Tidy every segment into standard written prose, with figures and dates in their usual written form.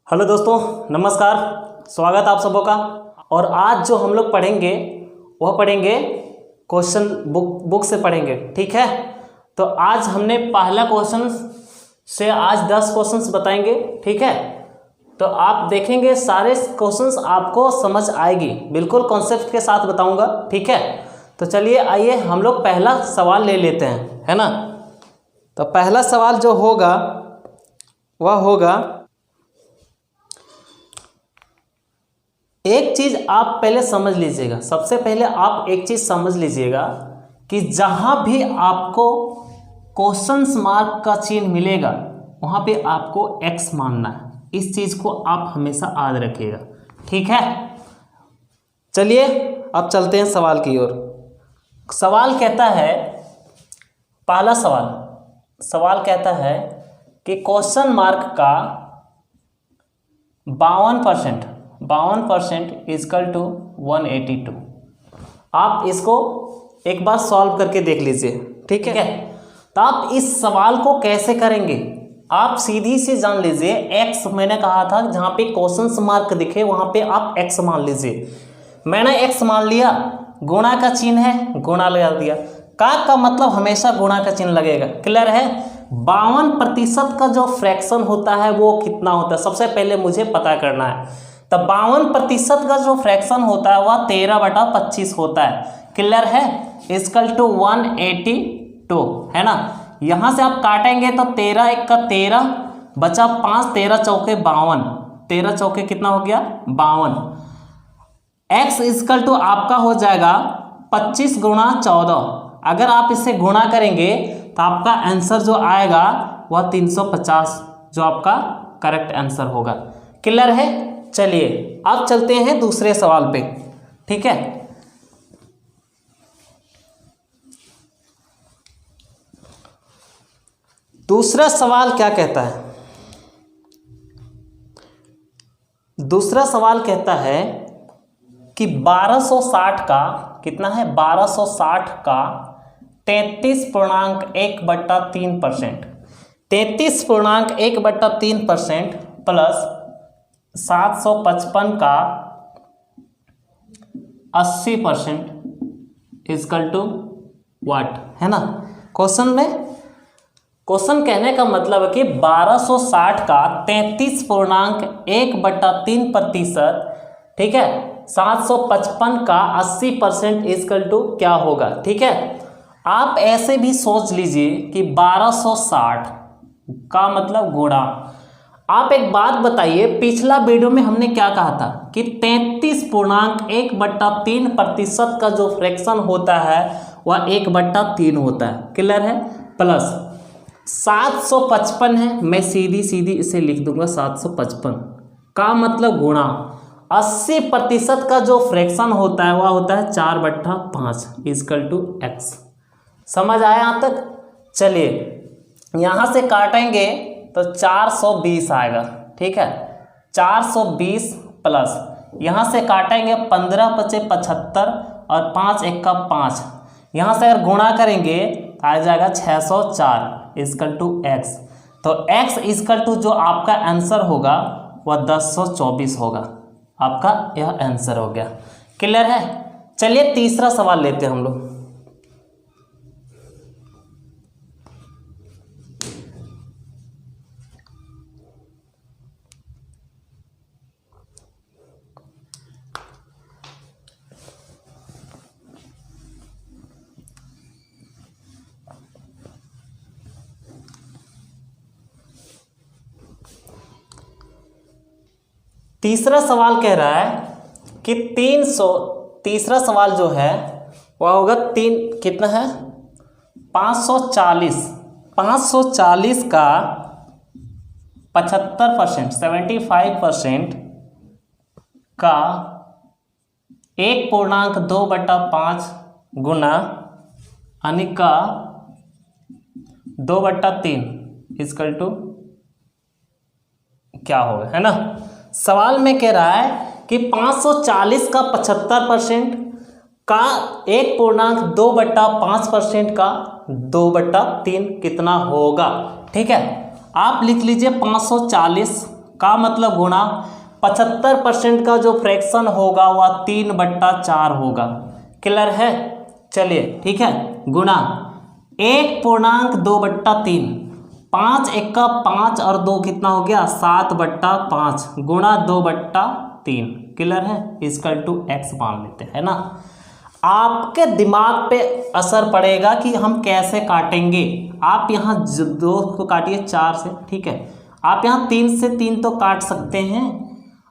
Hello दोस्तों, नमस्कार। स्वागत आप सबों का। और आज जो हम लोग पढ़ेंगे वह पढ़ेंगे क्वेश्चन बुक से पढ़ेंगे, ठीक है। तो आज हमने पहला क्वेश्चन से आज 10 क्वेश्चंस बताएंगे, ठीक है। तो आप देखेंगे सारे क्वेश्चंस आपको समझ आएगी, बिल्कुल कॉन्सेप्ट के साथ बताऊंगा, ठीक है। तो चलिए आइए हम लोग पहला सवाल ले लेते हैं, है ना। तो पहला सवाल जो होगा वह होगा, एक चीज आप पहले समझ लीजिएगा। सबसे पहले आप एक चीज समझ लीजिएगा कि जहां भी आपको क्वेश्चंस मार्क का चिन्ह मिलेगा वहां पे आपको x मानना है। इस चीज को आप हमेशा याद रखिएगा, ठीक है। चलिए अब चलते हैं सवाल की ओर। सवाल कहता है, पहला सवाल कहता है कि क्वेश्चन मार्क का 52% इजकल टू 182। आप इसको एक बार सॉल्व करके देख लीजिए, ठीक है। तो आप इस सवाल को कैसे करेंगे, आप सीधी सी जान लीजिए। x मैंने कहा था जहां पे क्वेश्चन मार्क दिखे वहां पे आप x मान लीजिए। मैंने x मान लिया, गुणा का चिन्ह है, गुणा लगा दिया। का मतलब हमेशा गुणा का चिन्ह लगेगा, क्लियर है। 52% का जो फ्रैक्शन होता है वो कितना होता है, सबसे पहले मुझे पता करना है। तो 52% का जो फ्रैक्शन होता है वह 13/25 होता है, क्लियर है। इक्वल टू 182 है ना। यहां से आप काटेंगे तो 13 एक का 13 बचा 5, 13 चौके 52, 13 चौके कितना हो गया 52। x इक्वल टू आपका हो जाएगा 25 गुणा 14। अगर आप इससे गुणा करेंगे तो आपका आंसर जो आएगा वह 350, जो आपका करेक्ट आंसर होगा, क्लियर है। चलिए अब चलते हैं दूसरे सवाल पे, ठीक है। दूसरा सवाल क्या कहता है, दूसरा सवाल कहता है कि 1260 का कितना है, 1260 का 33.1/3%, 33.1/3% प्लस 755 का 80% इजकल टू व्हाट, है ना। क्वेश्चन कहने का मतलब है कि 1260 का 33.1/3%, ठीक है, 755 का 80% इजकल टू क्या होगा, ठीक है। आप ऐसे भी सोच लीजिए कि 1260 का मतलब गुणा। आप एक बात बताइए, पिछला वीडियो में हमने क्या कहा था कि 33.1/3% का जो फ्रैक्शन होता है वह 1/3 होता है, क्लियर है। प्लस 755 है, मैं सीधी इसे लिख दूंगा 755 का मतलब गुणा 80% का जो फ्रैक्शन होता है वह होता है 4/5 इजकल टू x। समझ आया यहाँ तक। चलिए यहाँ से काटेंगे तो 420 आएगा, ठीक है। 420 प्लस यहाँ से काटेंगे 15 × 75 और 5 × 1 = 5। यहाँ से अगर गुणा करेंगे तो आ जाएगा 604 इजकल टू x। तो x इजकल टू जो आपका आंसर होगा वह 1024 होगा। आपका यह आंसर हो गया, क्लियर है। चलिए तीसरा सवाल लेते हैं हम लोग। तीसरा सवाल कह रहा है कि 300, सवाल जो है वह होगा कितना है 540 का 75% 75% का 1.2/5 गुना यानी का 2/3 इजकल टू क्या होगा, है ना। सवाल में कह रहा है कि 540 का 75% का 1.2/5% का 2/3 कितना होगा, ठीक है। आप लिख लीजिए 540 का मतलब गुणा 75% का जो फ्रैक्शन होगा वह 3/4 होगा। क्लियर है? चलिए ठीक है, गुणा 1.2/3, 5 1 5 और 2 कितना हो गया 7/5 गुणा 2/3। क्लियर है? इसकल टू x मान लेते हैं ना। आपके दिमाग पे असर पड़ेगा कि हम कैसे काटेंगे। आप यहाँ 2 को काटिए 4 से, ठीक है। आप यहाँ 3 से 3 तो काट सकते हैं।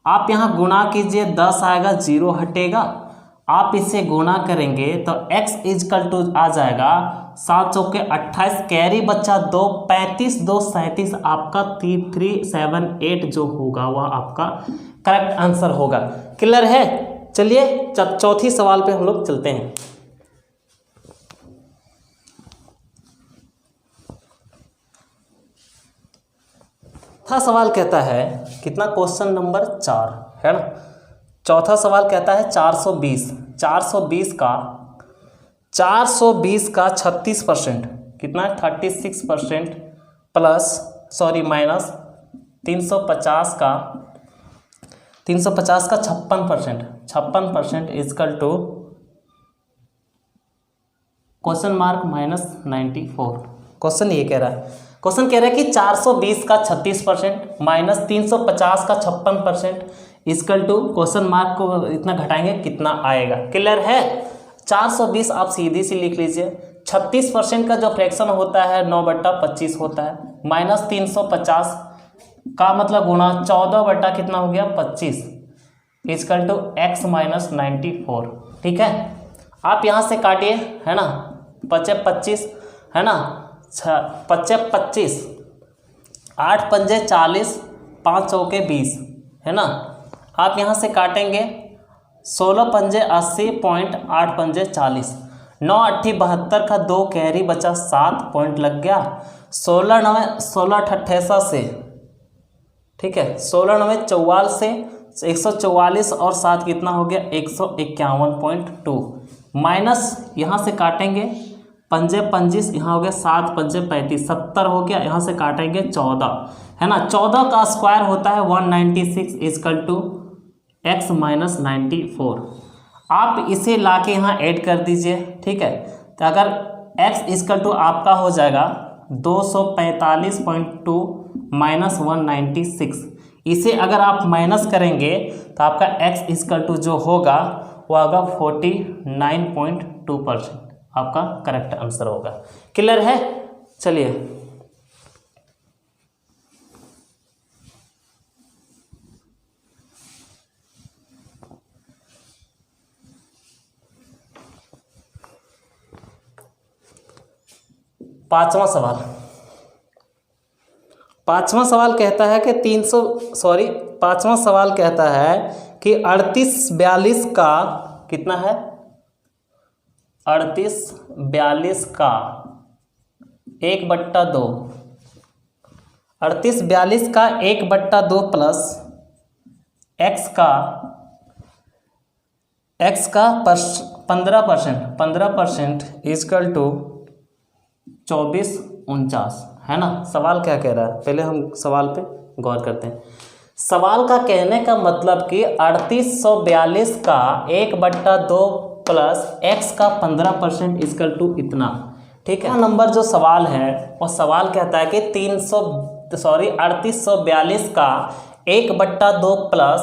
आप यहाँ गुणा कीजिए, 10 आएगा, 0 हटेगा। आप इसे गुणा करेंगे तो x इजकल टू आ जाएगा 7 चौके 28, कैरी बच्चा 2, 35 2 37, आपका 3378 जो होगा वह आपका करेक्ट आंसर होगा। क्लियर है? चलिए चौथी सवाल पे हम लोग चलते हैं। चौथा सवाल कहता है कितना, क्वेश्चन नंबर 4 है ना। चौथा सवाल कहता है 420 का 36% कितना है 36% प्लस माइनस 350 का 56% equal to question mark -94। Question ये कह रहा है, क्वेश्चन कह रहा है कि 420 का 36% माइनस 350 का 56% इजकल टू क्वेश्चन मार्क को इतना घटाएंगे कितना आएगा। क्लियर है? 420 आप सीधी सी लिख लीजिए। 36% का जो फ्रैक्शन होता है 9/25 होता है, माइनस 350 का मतलब गुणा 14 कितना हो गया 25 इजकल टू x माइनस 94। ठीक है, आप यहाँ से काटिए, है ना, 25 है ना, 25 8 पंजे 40, 5 चौके 20 है ना। आप यहाँ से काटेंगे 16 पंजे 80, 8 पंजे 40, 9 8 72 का 2 कैरी बचा 7 पॉइंट लग गया। 16 9 16 से, ठीक है, 16 9 44 से 144 और 7 कितना हो गया 151.2 माइनस यहाँ से काटेंगे पंजे 25, यहाँ हो गया 7 पंजे 35, 70 हो गया। यहाँ से काटेंगे 14 है ना, 14 का स्क्वायर होता है 196 इजकल टू x माइनस 94। आप इसे लाके यहाँ ऐड कर दीजिए। ठीक है, तो अगर x इजकल टू आपका हो जाएगा 245.2 माइनस 196, इसे अगर आप माइनस करेंगे तो आपका x इजकल टू जो होगा वो होगा 49.2%, आपका करेक्ट आंसर होगा। क्लियर है? चलिए पांचवा सवाल कहता है कि पांचवा सवाल कहता है कि 3842 का कितना है 3842 का 1/2, 3842 का 1/2 प्लस x का 15% इजकल टू 2449 है ना। सवाल क्या कह रहा है, पहले हम सवाल पे गौर करते हैं। सवाल का कहने का मतलब कि 3842 का 1/2 प्लस x का 15% इजकल टू इतना। ठीक है, नंबर जो सवाल है वो सवाल कहता है कि 3842 का 1/2 प्लस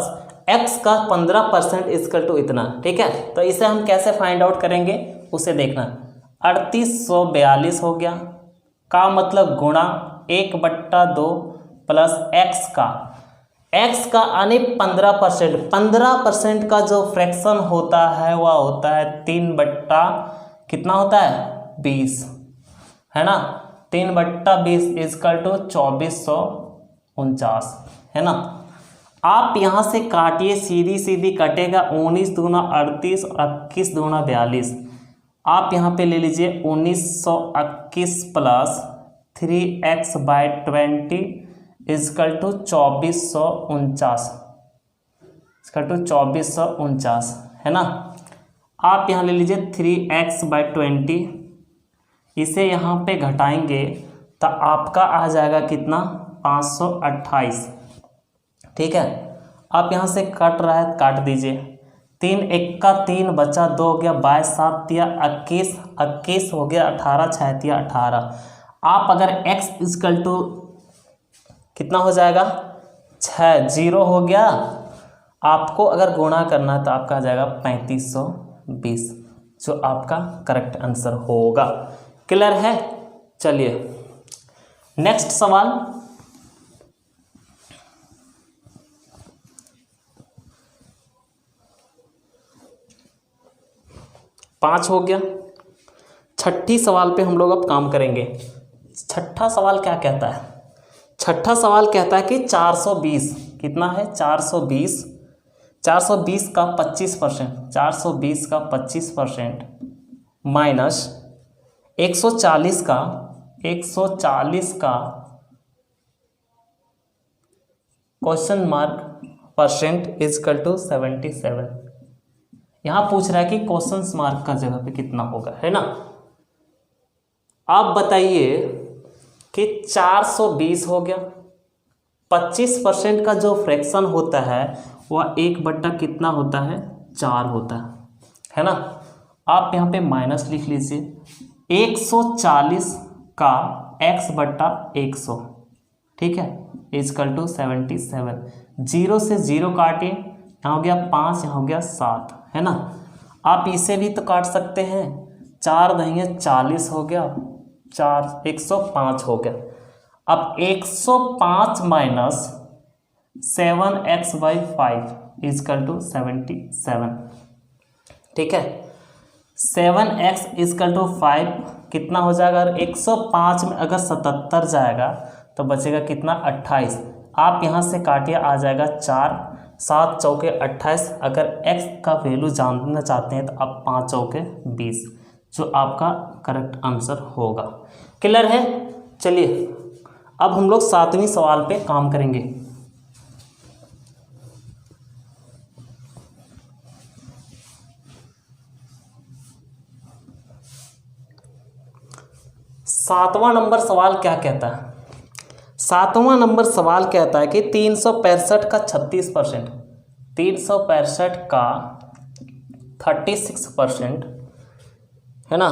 x का 15% इजकल टू इतना। ठीक है, तो इसे हम कैसे फाइंड आउट करेंगे उसे देखना। 3842 हो गया का मतलब गुणा 1/2 प्लस x का यानी 15% का जो फ्रैक्शन होता है वह होता है 3/कितना होता है 20 है ना। 3/20 इजकल टू 2449 है ना। आप यहाँ से काटिए, सीधी सीधी कटेगा 19 दूना 38 और 21 दूना 42। आप यहाँ पे ले लीजिए 1921 प्लस 3x/20 इजकल टू 2449 है ना। आप यहाँ ले लीजिए 3x/20, इसे यहाँ पे घटाएंगे तो आपका आ जाएगा कितना 528 ठीक है, आप यहाँ से कट रहा है काट दीजिए। 3 एक्का 3 बचा 2 हो गया 22 7 तिया 21 21 हो गया 18 6 तिया 18। आप अगर x इक्वल टू कितना हो जाएगा 6 0 हो गया, आपको अगर गुणा करना है तो आपका आ जाएगा 3520, जो आपका करेक्ट आंसर होगा। क्लियर है? चलिए नेक्स्ट सवाल। पाँच हो गया। छठी सवाल पे हम लोग अब काम करेंगे। छठा सवाल क्या कहता है? छठा सवाल कहता है कि 420 कितना है 420 420 का 25%, 420 का 25% माइनस 140 का 140 का question mark percent equal to 77। यहाँ पूछ रहा है कि क्वेश्चन मार्क का जगह पे कितना होगा, है ना। आप बताइए कि 420 हो गया, 25% का जो फ्रैक्शन होता है वह 1 बट्टा कितना होता है 4 होता है ना। आप यहाँ पे माइनस लिख लीजिए 140 का x बट्टा 100, ठीक है, इजकल टू 77। 0 से 0 काटिए, यहाँ हो गया 5, यहाँ हो गया 7, है ना। आप इसे भी तो काट सकते हैं, 4 दहिया 40 हो गया, 4 105 हो गया। अब 105 माइनस 7x/5 इजकल टू 77, ठीक है। 7x इजकल टू 5 कितना हो जाएगा? अगर 105 में अगर 77 जाएगा तो बचेगा कितना 28। आप यहाँ से काटिए, आ जाएगा 4, 7 चौके 28। अगर x का वैल्यू जानना चाहते हैं तो आप 5 चौके 20, जो आपका करेक्ट आंसर होगा। क्लियर है? चलिए अब हम लोग 7वें सवाल पे काम करेंगे। सातवां नंबर सवाल क्या कहता है? सातवां नंबर सवाल कहता है कि 365 का 36%, 365 का 36%, है ना,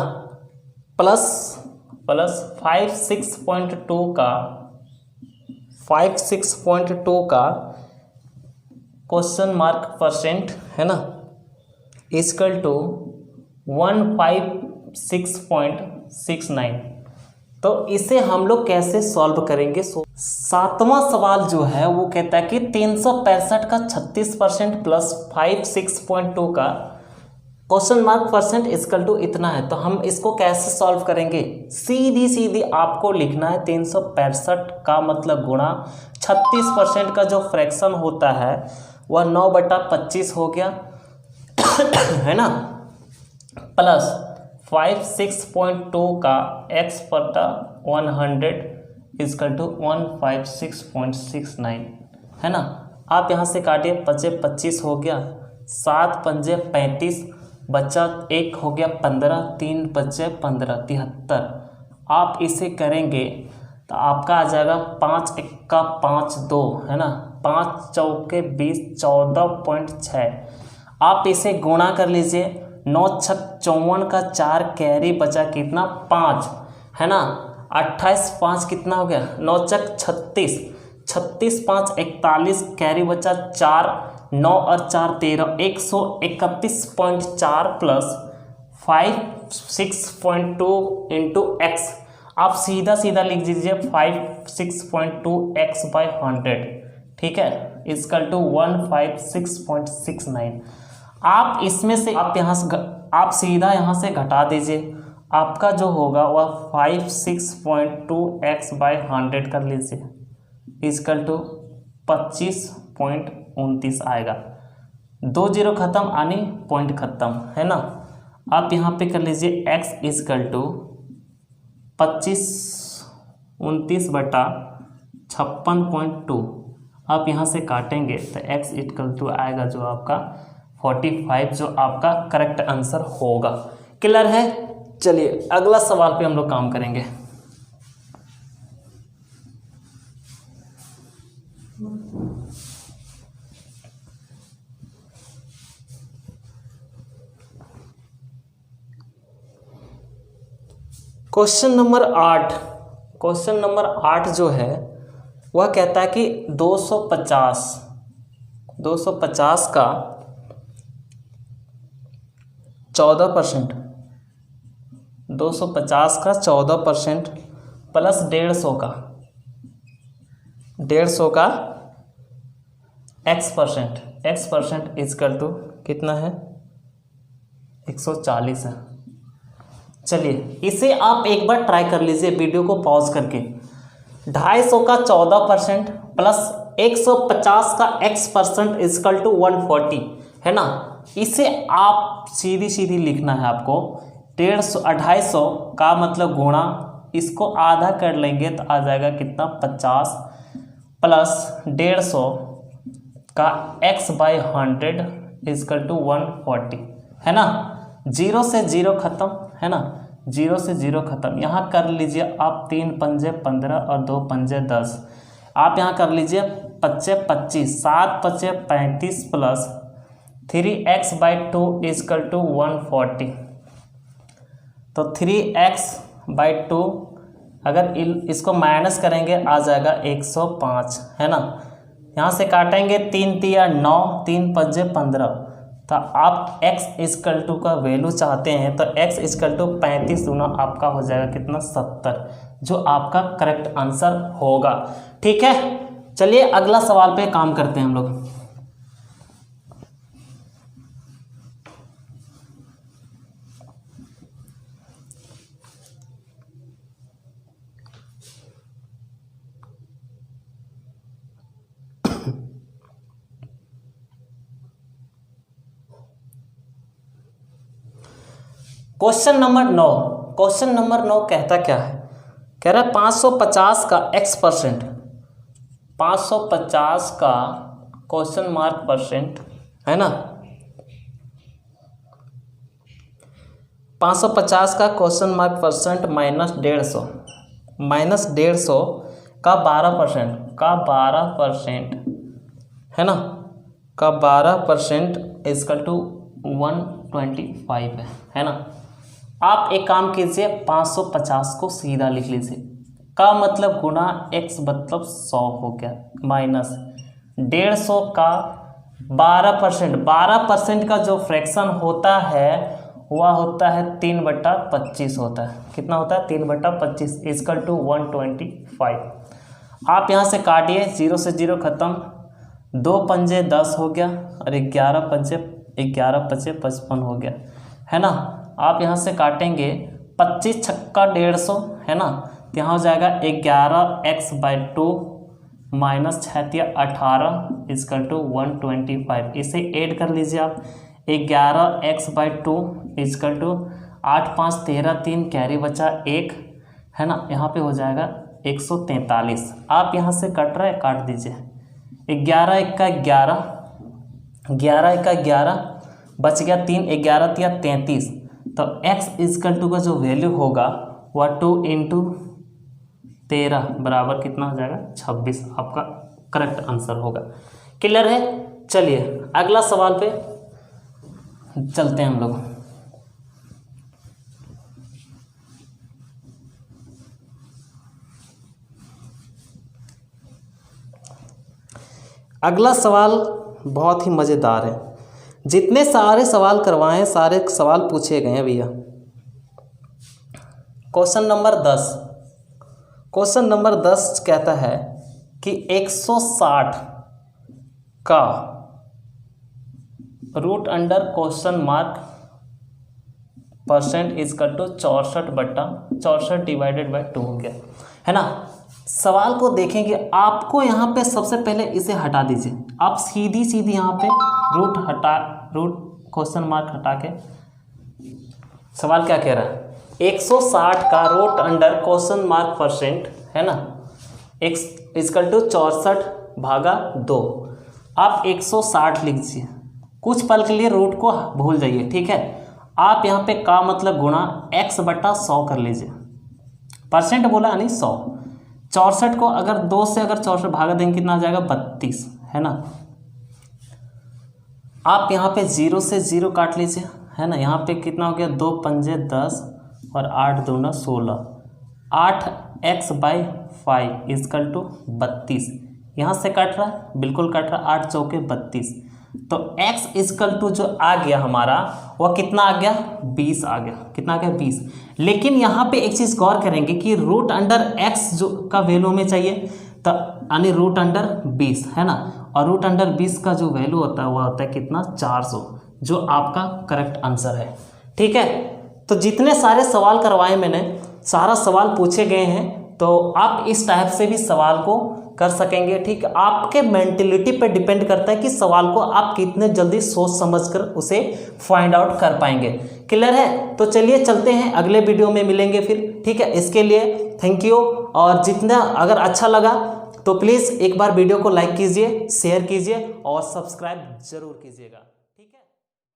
प्लस 56.2 का क्वेश्चन मार्क परसेंट, है ना, इक्वल टू 156.69। तो इसे हम लोग कैसे सॉल्व करेंगे? सातवां सवाल जो है वो कहता है कि 365 का 36% प्लस 56.2 का question mark percent equal to इतना है। तो हम इसको कैसे सॉल्व करेंगे? सीधी आपको लिखना है 365 का मतलब गुणा 36% का जो फ्रैक्शन होता है वह 9/25 हो गया, है ना, प्लस 56.2 का x/100 इजकल टू 156.69, है ना। आप यहाँ से काटिए, 5 25 हो गया, 7 पंजे 35, बच्चा 1 हो गया 15, 3 बच्चे 15 73। आप इसे करेंगे तो आपका आ जाएगा 5 एक्का 5 2, है ना, 5 चौके 20 14.6। आप इसे गुणा कर लीजिए, 9 छक 54 का 4 कैरी बचा कितना 5, है ना, 28 5 कितना हो गया 9 चक 36, 36 5 41 कैरी बचा 4, 9 और 4 13, 131.4 प्लस 56.2 इंटू एक्स। आप सीधा लिख दीजिए 56.2 x/100, ठीक है, इजकल टू 156.69। आप इसमें से आप सीधा यहाँ से घटा दीजिए, आपका जो होगा वह 56.2 x/100 कर लीजिए, इजकल टू 25.29 आएगा। 2 0 खत्म, आनी पॉइंट खत्म, है ना। आप यहाँ पे कर लीजिए x इजकल टू 25/29/56.2। आप यहाँ से काटेंगे तो x इक्वल टू आएगा जो आपका 45, जो आपका करेक्ट आंसर होगा। क्लियर है? चलिए अगला सवाल पे हम लोग काम करेंगे। क्वेश्चन नंबर 8, क्वेश्चन नंबर 8 जो है वह कहता है कि 250 का 14%, 250 का 14% प्लस 150 का x% इजकल टू कितना है 140 है। चलिए इसे आप एक बार ट्राई कर लीजिए वीडियो को पॉज करके। 250 का 14% प्लस 150 का x% इजकल टू 140 है ना। इसे आप सीधी सीधी लिखना है आपको। 250 का मतलब गुणा, इसको आधा कर लेंगे तो आ जाएगा कितना 50 प्लस 150 का x/100 इजकल टू 140 है ना। 0 से 0 खत्म है ना, 0 से 0 खत्म। यहाँ कर लीजिए आप 3 पंजे 15 और 2 पंजे 10। आप यहाँ कर लीजिए 5 25, 7 5 35 प्लस 3x/2 इजकल टू 140। तो 3x/2 अगर इसको माइनस करेंगे आ जाएगा 105 है ना। यहाँ से काटेंगे 3 तिया 9, 3 पंजे 15। तो आप x इजकल टू का वैल्यू चाहते हैं तो x इजकल टू 35 गुना आपका हो जाएगा कितना 70, जो आपका करेक्ट आंसर होगा। ठीक है, चलिए अगला सवाल पे काम करते हैं हम लोग। क्वेश्चन नंबर 9, क्वेश्चन नंबर 9 कहता क्या है, कह रहा है 550 का x%, 550 का क्वेश्चन मार्क % है ना। 550 का क्वेश्चन मार्क % माइनस 150 का 12% है ना, का 12% इजकल टू 125 है ना। आप एक काम कीजिए 550 को सीधा लिख लीजिए, का मतलब गुना x मतलब 100 हो गया, माइनस 150 का 12% का जो फ्रैक्शन होता है वह होता है 3/25 होता है। कितना होता है 3/25 इजकल टू 125। आप यहाँ से काटिए, 0 से 0 खत्म, 2 पंजे 10 हो गया और 11 पंजे 55 हो गया है ना। आप यहाँ से काटेंगे 25 छक्का 150 है ना, तो यहाँ हो जाएगा 11x/2 माइनस 6 18 इजकल टू 125। इसे ऐड कर लीजिए आप, 11x/2 इजकल टू 8 5 13 3 कैरी बचा 1 है ना, यहाँ पे हो जाएगा 143। आप यहाँ से कट रहा है काट दीजिए, 11 1 का 11, 11 1 का 11 बच गया 3, 11 3 33। तो x इजकल टू का जो वैल्यू होगा वह 2 × 13 बराबर कितना हो जाएगा 26, आपका करेक्ट आंसर होगा। क्लियर है। चलिए अगला सवाल पे चलते हैं हम लोग। अगला सवाल बहुत ही मज़ेदार है, जितने सारे सवाल करवाए सारे सवाल पूछे गए हैं भैया। क्वेश्चन नंबर 10, क्वेश्चन नंबर 10 कहता है कि 160 का root under question mark % equal to 64/64 divided by 2 हो गया है ना। सवाल को देखेंगे, आपको यहाँ पे सबसे पहले इसे हटा दीजिए, आप सीधी सीधी यहाँ पे रूट क्वेश्चन मार्क हटा के सवाल क्या कह रहा है, 160 का रूट अंडर क्वेश्चन मार्क % है ना, x इजकल टू 64/2। आप 160 लिख दीजिए, कुछ पल के लिए रूट को भूल जाइए, ठीक है। आप यहाँ पे का मतलब गुणा x/100 कर लीजिए, % बोला यानी 100। 64 को अगर 2 से अगर 64 भागा देंगे कितना आ जाएगा 32 है ना। आप यहाँ पे 0 से 0 काट लीजिए है ना, यहाँ पे कितना हो गया 2 पंजे 10 और 8 दूना 16, 8x/5 इजकल टू 32। यहाँ से कट रहा है, बिल्कुल कट रहा है, 8 चौके 32। तो x इजकल टू जो आ गया हमारा वह कितना आ गया, 20 आ गया। कितना आ गया, 20। लेकिन यहाँ पे एक चीज़ गौर करेंगे कि रूट अंडर x जो का वैल्यू हमें चाहिए, तो यानी रूट अंडर 20 है ना, और रूट अंडर 20 का जो वैल्यू होता है वह होता है कितना, 400, जो आपका करेक्ट आंसर है। ठीक है, तो जितने सारे सवाल करवाए मैंने, सारा सवाल पूछे गए हैं, तो आप इस टाइप से भी सवाल को कर सकेंगे। ठीक, आपके मेंटेलिटी पे डिपेंड करता है कि सवाल को आप कितने जल्दी सोच समझकर उसे फाइंड आउट कर पाएंगे। क्लियर है? तो चलिए चलते हैं, अगले वीडियो में मिलेंगे फिर। ठीक है, इसके लिए थैंक यू। और जितना अगर अच्छा लगा तो प्लीज़ एक बार वीडियो को लाइक कीजिए, शेयर कीजिए और सब्सक्राइब जरूर कीजिएगा।